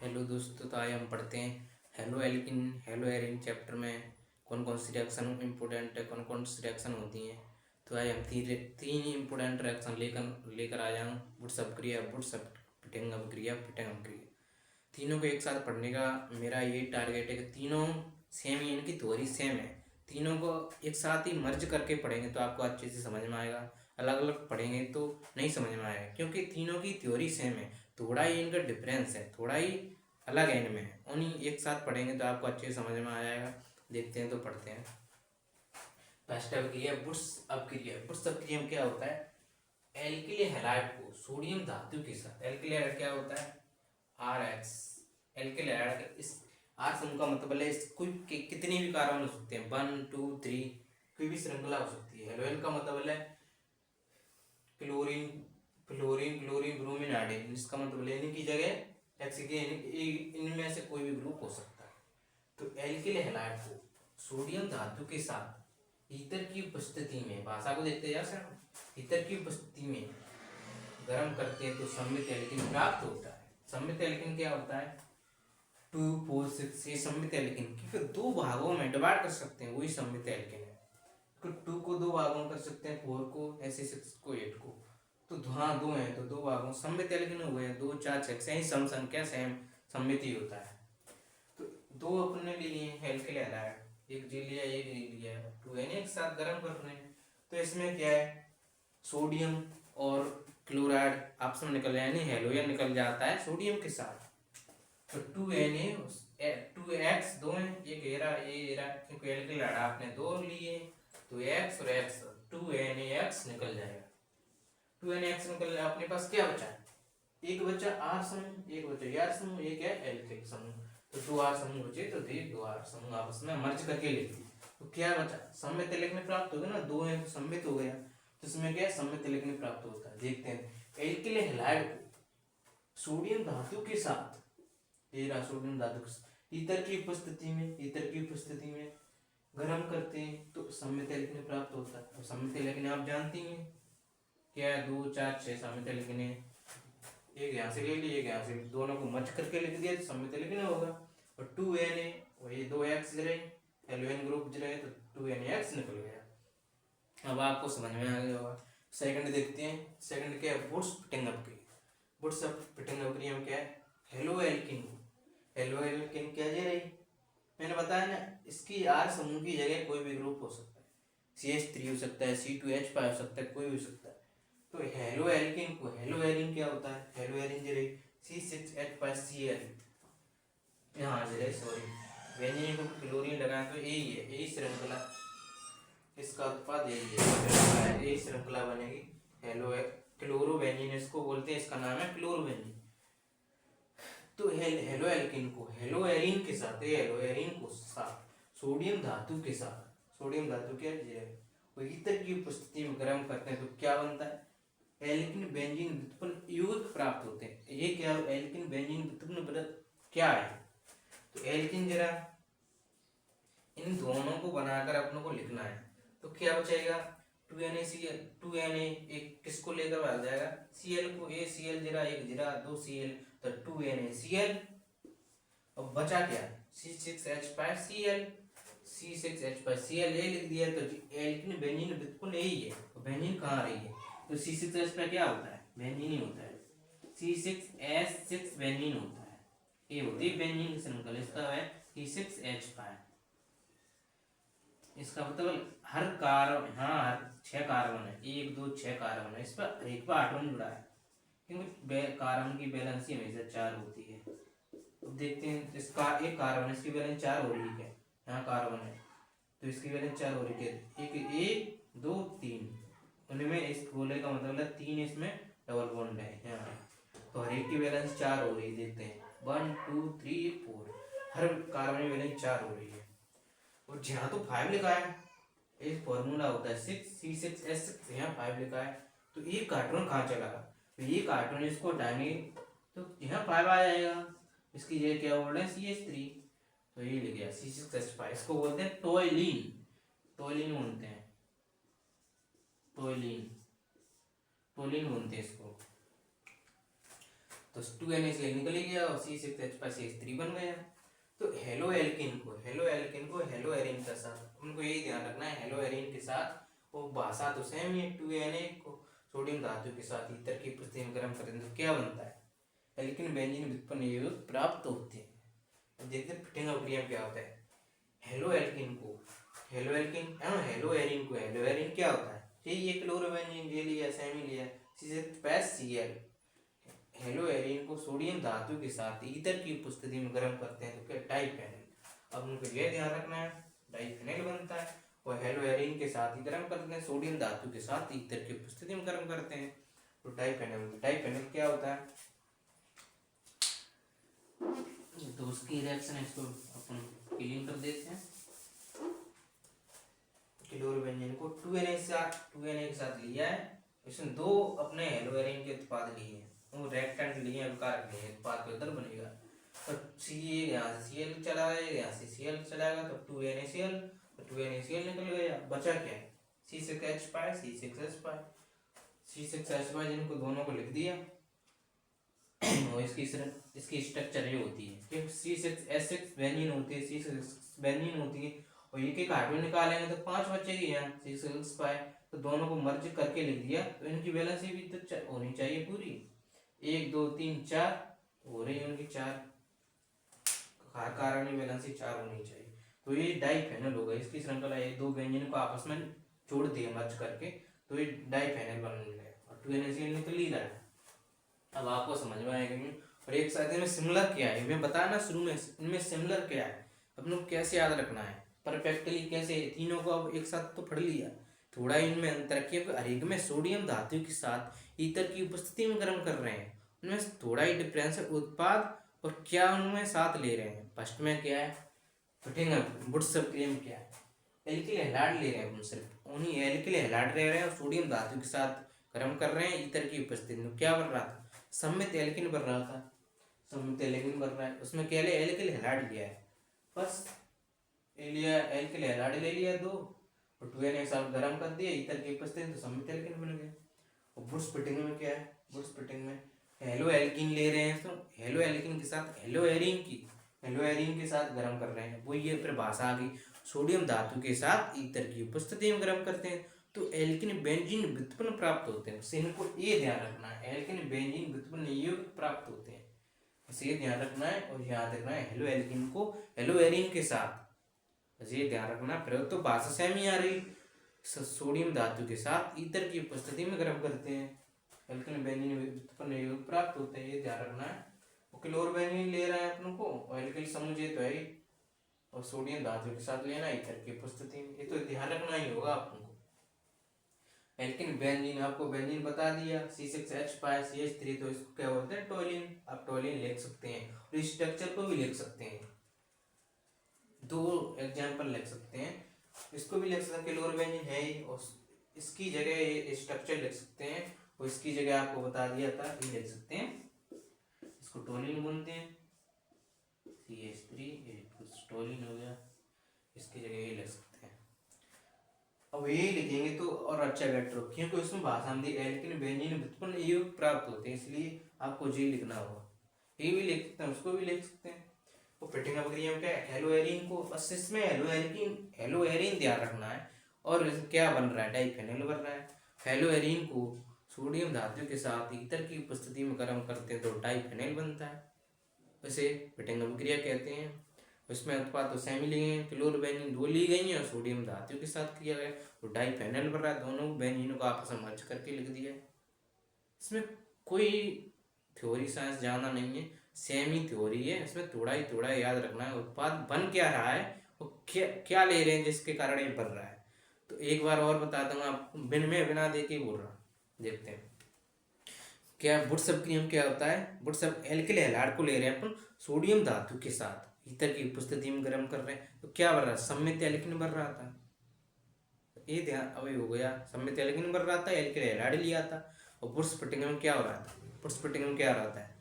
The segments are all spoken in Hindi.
हेलो दोस्तों, तो आइए हम पढ़ते हैं haloalkane haloarene chapter में कौन कौन सी रिएक्शन इम्पोर्टेंट है, कौन कौन सी रिएक्शन होती हैं। तो आइए हम तीन इम्पोर्टेंट रिएक्शन लेकर लेकर आया हूँ। वुड्सअप क्रिया, वुड्सअप फिटिंगअप क्रिया, फिटिंगअप क्रिया। तीनों को एक साथ पढ़ने का मेरा यही टारगेट है कि तीनों सेम ही, इनकी थ्योरी सेम है। तीनों को एक साथ ही मर्ज करके पढ़ेंगे तो आपको अच्छे से समझ में आएगा। अलग अलग पढ़ेंगे तो नहीं समझ में आएगा, क्योंकि तीनों की थ्योरी सेम है। थोड़ा ही इनका डिफरेंस है, थोड़ा ही अलग है इनमें। उन्हीं एक साथ पढ़ेंगे तो आपको अच्छे से समझ में आ जाएगा। देखते हैं तो पढ़ते हैं। फर्स्ट अब क्रिया बुट्स अप क्रिया। बुट्स अप क्रिया में क्या होता है? एल्किल हैलाइड को सोडियम धातु के साथ, एल्किल हैलाइड क्या होता है? R X. एल्किल हैलाइड इस आर समूह का मतलब है इस कोई कितने भी कार्बन हो सकते हैं, 1 2 3, कोई भी श्रृंखला हो सकती है। हेलोजन का मतलब है chlorine fluorine chlorine bromine iodine. इसका मतलब लेने की जगह एक्स के इनमें से कोई भी ग्रुप हो सकता है। तो एल्किल हैलाइड को सोडियम धातु के साथ ईथर की उपस्थिति में, भाषा को देखते हैं सर, ईथर की उपस्थिति में गर्म करते हैं तो सम्मित एल्किन प्राप्त होता है। सम्मित एल्किन क्या होता है? 2 4 6 ये सम्मित एल्किन की फिर दो भागों में डिवाइड कर सकते हैं, वही सम्मित एल्किन है। तो 2 को दो भागों में कर सकते हैं, 4 को, ऐसे 6 को, 8 को। तो हाँ दो हैं तो दो भागों सम्मित एल्किन हो गए, 2 4 6 सही सम संख्या सेम सम्मित ही होता है। तो दो अपने लिए एल्किल हैलाइड, एक जी लिया एक जी लिया, तो यानी एक साथ गर्म कर रहे हैं। तो इसमें क्या है, सोडियम और क्लोराइड आपस में निकल जाए, यानी हेलोजन निकल जाता है सोडियम के साथ। तो 2Na 2x दो हैं, एक एरा ये एरा, क्योंकि एल्किल हैलाइड आपने दो लिए तो x और x 2NaX निकल जाएगा। 2NaX निकल जाएगा। अपने पास क्या बचा? एक बचा आर समूह, एक बचा यार समूह, एक है एल्किल समूह। तो 2 आर समूह बचे तो 2 आर समूह आपस में मर्ज करके लिख दी। तो क्या बचा? सम्मित एल्किन प्राप्त हो गया ना, दो है तो सम्मित हो गया। तो इसमें क्या है, सम्मित एल्किन प्राप्त होता है। देखते हैं एल्किल हैलाइड को सोडियम धातु के साथ, ये रहा सोडियम धातु के साथ ईथर की उपस्थिति में गर्म करते हैं तो सम्मित एल्किन प्राप्त होता है। और सम्मित एल्किन आप जानते हैं क्या है, 2 4 6 सम्मित एल्किन है। एक यहाँ से ले लिए, एक यहाँ से, दोनों को मर्ज करके लिख दिया तो सम्मित एल्किन होगा। और 2Na वही 2x रहे, एल्यूएन ग्रुप रहे तो 2NaX निकल गया। अब आपको समझ में आ गया होगा। सेकंड देखते हैं। सेकंड क्या है? वुड्स फिटिंगअप क्रिया। वुड्स फिटिंगअप क्रिया में क्या है? हेलो एल्किन क्या दे रही, मैंने बताया ना, इसकी आर समूह की जगह कोई भी ग्रुप हो सकता है। CH3 हो सकता है, C2H5 हो सकता है, कोई भी हो सकता है। तो हेलो एल्किन को, हेलो एरिन क्या होता है? हेलो एरिन जरे C6H5Cl, यहाँ जरे सॉरी बेंजीन को क्लोरीन लगाए तो यही है, यही श्रृंखला, इसका उत्पाद यही है, यही श्रृंखला बनेगी। हेलो क्लोरो बेंजीन इसको बोलते हैं, इसका नाम है क्लोरो बेंजीन। तो हेलो एल्किन को हेलो एरिन के साथ, हेलो एरिन को साथ सोडियम धातु के साथ, सोडियम धातु क्या है, वो ईथर की उपस्थिति में गर्म करते हैं तो क्या बनता है? एल्किन बेंजीन व्युत्पन्न यौगिक प्राप्त होते हैं। ये क्या है? एल्किन बेंजीन व्युत्पन्न पदार्थ क्या है? तो एल्किन जरा इन दोनों को बनाकर अपनों को लिखना है। तो क्या बचेगा? 2NaCl, 2Na एक किसको लेकर भाग जाएगा? Cl को, ACl जरा एक जरा 2Cl, तो 2NaCl। अब बचा क्या? C6H5Cl, C6H5Cl ये लिख दिया। तो एल्किन बेंजीन व्युत्पन्न यही है। तो बेंजीन कहाँ रही है? तो C6H5 क्या होता है? बेंजीन ही होता है। C6H6 बेंजीन होता है, ये होती है बेंजीन की श्रृंखला। इसका है C6H5। इसका मतलब हर कार्बन, हाँ हर 6 कार्बन है, 1 2 6 कार्बन है, इस पर एक पर आटोम जुड़ा है, क्योंकि कार्बन की वैलेंसी हमेशा 4 होती है। तो देखते हैं इसका एक कार्बन, इसकी वैलेंस 4 हो रही है क्या? यहाँ कार्बन है तो इसकी वैलेंस 4 हो रही है, एक 1 2 3, उनमें इस गोले का मतलब है 3 इसमें डबल बॉन्ड है यहाँ। तो हर एक की वैलेंस 4 हो रही है। देखते हैं 1 2 3 4, हर कार्बन की वैलेंस 4 हो रही है। और जहाँ तो 5 लिखा है, एक फॉर्मूला होता है 6C6H6, यहाँ 5 लिखा है तो ये कार्बन कहाँ चला गया? तो ये कार्बन इसको हटाएंगे तो यहाँ 5 आ जाएगा। इसकी जगह क्या बोल रहे हैं? CH3, तो ये लिख गया C6H5। इसको बोलते हैं टोइलिन, टोइलिन बोलते हैं, टोइलिन, टोलिन बोलते हैं इसको। तो तो 2NH निकल ही गया और C6H5CH3 बन गया। तो हेलो एल्किन को हेलो एरिन के साथ, उनको यही ध्यान रखना है, हेलो एरिन के साथ वो भाषा तो सेम ही है। 2Na को सोडियम धातु के साथ ईथर की उपस्थिति में गर्म करें तो क्या बनता है, एल्किन बेंजीन व्युत्पन्न यौगिक प्राप्त होते हैं। अब देखते हैं फिटिंग अभिक्रिया क्या होता है। हेलो एल्किन को हेलो एरिन को हेलो एरिन क्या होता है, ये क्लोरोबेंजीन ले लिया, सेमी लिया, C6Cl। हेलो एरिन को सोडियम धातु के साथ ईथर की उपस्थिति में गर्म करते हैं तो क्या, डाइफेनल। अब उनको यह ध्यान रखना है, डाइफेनल बनता है। और हेलो एरिन के साथ ही गर्म करते हैं, सोडियम धातु के साथ ईथर की उपस्थिति में गर्म करते हैं तो डाइफेनल क्या होता है। तो उसकी रिएक्शन है, इसको अपन क्लीन कर देते हैं। क्लोरोबेंजीन को 2Na के साथ लिया है, इसमें दो अपने हेलो एरिन के उत्पाद लिए हैं, वो रेक्टेंट लिए हैं, कारक लिए हैं, उत्पाद के उधर बनेगा। तो सी यहाँ से Cl चला गया, यहाँ से Cl चलाएगा तो 2NaCl, तो 2NaCl निकल गया। बचा क्या है, C6H5 C6H5 जिनको दोनों को लिख दिया। और इसकी स्ट्रक्चर ये होती है कि C6H6 बेंजीन होती है, C6 बेंजीन होती है, और एक एक हाइड्रोजन निकालेंगे तो 5 बचेगी यहाँ C6H5, तो दोनों को मर्ज करके लिख दिया। तो इनकी वैलेंसी भी तो होनी चाहिए पूरी, 1 2 3 4 हो रही है उनकी 4, कारण वैलेंसी 4 होनी चाहिए। तो ये डाइफेनल होगा, इसकी श्रृंखला ये दो बेंजीन को आपस में जोड़ दिया मर्ज करके, तो ये डाइफेनल बन गया और 2NaCl निकल ही रहा है। अब आपको समझ में आएगा। और एक साथ में सिमिलर क्या है, मैं बताया ना शुरू में, इनमें सिमिलर क्या है अपन को कैसे याद रखना है परफेक्टली, कैसे तीनों को अब एक साथ तो पढ़ लिया, थोड़ा इनमें अंतर किया। हर एक में सोडियम धातु के साथ ईथर की उपस्थिति में गर्म कर रहे हैं, उनमें थोड़ा ही डिफरेंस है, उत्पाद और क्या उनमें साथ ले रहे हैं। फर्स्ट में क्या है, फिटिंग बुट्स क्लेम क्या है, एल्किल हैलाइड ले रहे हैं, सिर्फ उन्हीं एल्किल हैलाइड ले रहे हैं और सोडियम धातु के साथ गर्म कर रहे हैं ईथर की उपस्थिति में। क्या बन रहा था, सम्मित एल्किन बन रहा था, सम्मित एल्किन बन रहा है, उसमें क्या लिया, एल्किल हैलाइड लिया है, बस लिया एल्किल हैलाइड ले लिया 2 और 2Na के साथ गर्म कर दिया ईथर की उपस्थिति तो सम्मित एल्किन बन गया। और बुट्स फिटिंग में क्या है, बुट्स फिटिंग में हेलो एल्किन ले रहे हैं, तो हेलो एल्किन के साथ हेलो एरिन के साथ गर्म कर रहे हैं, वो ये फिर भाषा आ गई, सोडियम धातु के साथ ईथर की उपस्थिति में गर्म करते हैं तो एल्किन बेंजीन व्युत्पन्न प्राप्त होते हैं। इनको ये ध्यान रखना है, एल्किन बेंजीन व्युत्पन्न यौगिक प्राप्त होते हैं, इसे ध्यान रखना है। और याद रखना है हेलो एल्किन को हेलो एरिन के साथ, ये ध्यान रखना। प्रयोग तो भाषा सेम ही आ रही, सोडियम धातु के साथ ईथर की उपस्थिति में गर्म करते हैं, एल्किन बेंजीन व्युत्पन्न यौगिक प्राप्त होते हैं, ये ध्यान रखना है। क्लोरोबेंजीन ले रहे हैं अपन को, एल्किल समूह तो है, और सोडियम धातु के साथ लेना ईथर की उपस्थिति में, ये तो ध्यान रखना ही होगा अपन को। एल्किन बेंजीन, आपको बेंजीन बता दिया C6H5CH3, तो इसको क्या बोलते हैं, टोलिन। आप टोलिन लिख सकते हैं और इस स्ट्रक्चर को भी लिख सकते हैं, 2 एग्जांपल लिख सकते हैं, इसको भी लिख सकते हैं, क्लोरोबेंजीन है ही, और इसकी जगह स्ट्रक्चर लिख सकते हैं, और इसकी जगह आपको बता दिया था ये लिख सकते हैं, इसको टोलिन बोलते हैं, CH3 टोलिन हो गया, इसकी जगह ये लिख सकते हैं। अब ये लिखेंगे तो और अच्छा बेटर हो, क्योंकि उसमें भाषा में एल्किन बेंजीन व्युत्पन्न यौगिक प्राप्त होते हैं, इसलिए आपको जी लिखना होगा। ये भी लिख सकते हैं, उसको भी लिख सकते हैं। वो फिटिंग अभिक्रिया में क्या है, हेलो एरिन को, बस इसमें हेलो एरिन ध्यान रखना है, और क्या बन रहा है, डाइफेनल बन रहा है। हेलो एरिन को सोडियम धातु के साथ ईथर की उपस्थिति में गर्म करते हैं तो डाइफेनल बनता है, उसे फिटिंग अभिक्रिया कहते हैं। उसमें उत्पाद तो सेमी लिए हैं, क्लोरोबेंजीन 2 ली गई हैं और सोडियम धातु के साथ किया गया तो डाइफेनल बन रहा है, दोनों बेंजीनों को आपस में मर्ज करके लिख दिया। इसमें कोई थ्योरी साइंस ज़्यादा नहीं है, सेम ही थ्योरी है, इसमें थोड़ा ही याद रखना है, उत्पाद बन क्या रहा है, वो क्या ले रहे हैं जिसके कारण ये बन रहा है। तो एक बार और बता दूंगा आपको, बिना देखे बोल रहा, देखते हैं क्या बुट्स अभिक्रिया क्या होता है। बुट्स एल्किल हैलाइड को ले रहे हैं अपन सोडियम धातु के साथ ईथर की उपस्थिति में गर्म कर रहे हैं तो क्या बन रहा है, सम्मित एल्किन बन रहा था, ये ध्यान अभी हो गया, सम्मित एल्किन बन रहा था, एल्किल हैलाइड लिया था। और बुट्स फिटिंग में क्या हो रहा था, बुट्स फिटिंग में क्या रहता है,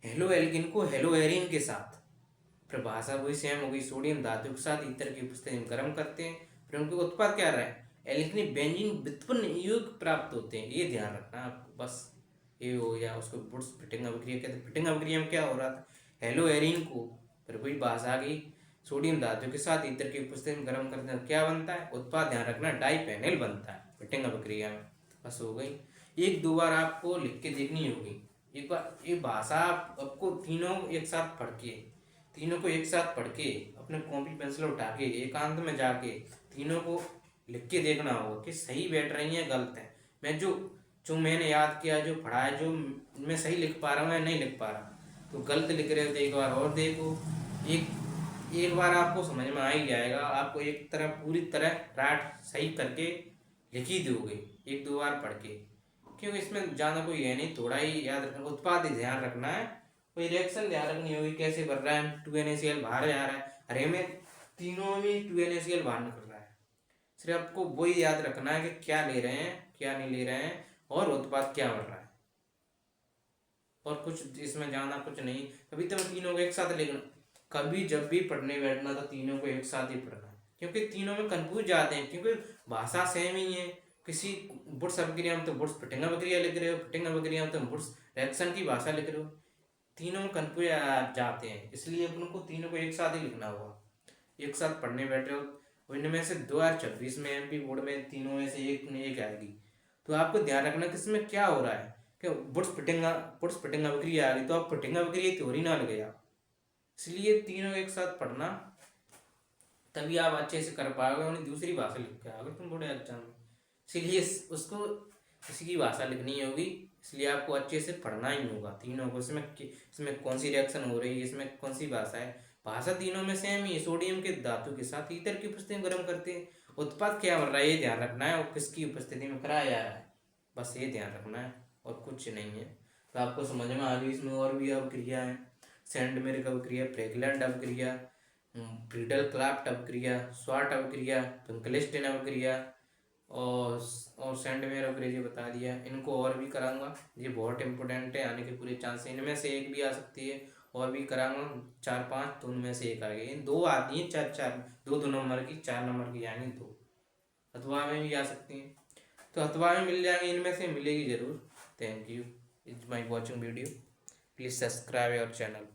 हेलो एल्किन को हेलो एरिन के साथ, फिर भाषा वही सेम हो गई, सोडियम धातु के साथ ईथर की उपस्थिति में गर्म करते हैं, फिर उनके उत्पाद क्या रहा है, एल्किन बेंजीन व्युत्पन्न यौगिक प्राप्त होते हैं, ये ध्यान रखना आपको, बस ये हो गया, उसको वुड्स फिटिंग अभिक्रिया कहते हैं। फिटिंग अभिक्रिया में क्या हो रहा था, हेलो एरिन को फिर कोई बास आ गई, सोडियम धातु के साथ ईथर की उपस्थिति में गर्म करते हैं, क्या बनता है उत्पाद, ध्यान रखना डाइपेनिल बनता है फिटिंग अभिक्रिया में। बस हो गई। एक दो बार आपको लिख के देखनी होगी, एक बार ये भाषा आपको तीनों एक साथ पढ़ के, तीनों को एक साथ पढ़ के अपने कॉपी पेंसिल उठा के एकांत में जाके तीनों को लिख के देखना होगा कि सही बैठ रही है गलत है। मैं जो जो मैंने याद किया, जो पढ़ा है, जो मैं सही लिख पा रहा हूँ या नहीं लिख पा रहा, तो गलत लिख रहे हो तो एक बार और देखो। एक बार आपको समझ में आ ही जाएगा, आपको एक तरह पूरी तरह राइट सही करके लिख ही दोगे एक दो बार पढ़ के, क्योंकि इसमें ज़्यादा कोई है नहीं, थोड़ा ही याद रखना, उत्पाद ही ध्यान रखना है, कोई रिएक्शन ध्यान रखनी होगी कैसे बन रहा है, 2NaCl बाहर जा रहा है, अरे में तीनों में 2NaCl बाहर निकल रहा है। सिर्फ आपको वही याद रखना है कि क्या ले रहे हैं क्या नहीं ले रहे हैं और उत्पाद क्या बन रहा है, और कुछ इसमें जाना कुछ नहीं। कभी तो तीनों को एक साथ लिखना, कभी जब भी पढ़ने बैठना तो तीनों को एक साथ ही पढ़ना, क्योंकि तीनों में कंफ्यूज जाते हैं, क्योंकि भाषा सेम ही है। किसी वुड्स अभिक्रिया में तो वुड्स फिटिंग अभिक्रिया लिख रहे हो, फिटिंग अभिक्रिया में तो वुड्स रिएक्शन की भाषा लिख रहे हो, तीनों में कंफ्यूज जाते हैं, इसलिए अपन को तीनों को एक साथ ही लिखना होगा। एक साथ पढ़ने बैठे हो, इनमें से 2026 में MP बोर्ड में तीनों में से एक ने एक आएगी, तो आपको ध्यान रखना कि इसमें क्या हो रहा है कि वुड्स फिटिंग अभिक्रिया आ गई तो आप फिटिंग अभिक्रिया थ्योरी ना लगे आप, इसलिए तीनों एक साथ पढ़ना, तभी आप अच्छे से कर पाओगे, उन्हें दूसरी भाषा लिख के आओगे तुम बोर्ड एग्जाम में, इसलिए उसको किसी की भाषा लिखनी होगी, इसलिए आपको अच्छे से पढ़ना ही होगा तीनों को। इसमें कौन सी रिएक्शन हो रही है, इसमें कौन सी भाषा है, भाषा तीनों में सेम ही है, सोडियम के धातु के साथ ईथर की उपस्थिति में गर्म करते हैं, उत्पाद क्या बन रहा है ये ध्यान रखना है, और किसकी उपस्थिति में कराया जा रहा है, बस ये ध्यान रखना है और कुछ नहीं है। तो आपको समझ में आ गई। इसमें और भी अभिक्रिया है, सेंडमेरिक अभिक्रिया, फ्रेगलैंड अभिक्रिया, फ्रीडल क्राफ्ट अभिक्रिया, स्वाट अभिक्रिया, फिंकलिस्टन अभिक्रिया और सेंडमेयर अभिक्रिया बता दिया। इनको और भी कराऊंगा, ये बहुत इंपॉर्टेंट है, आने के पूरे चांस है, इनमें से एक भी आ सकती है, और भी कराऊंगा 4-5, तो उनमें से एक आ गई, दो आती हैं, चार दो नंबर की, 4 नंबर की, यानी दो अथवा में भी आ सकती हैं, तो अथवा में मिल जाएंगे, इनमें से मिलेगी जरूर। Thank you, it's my watching video, please subscribe our channel.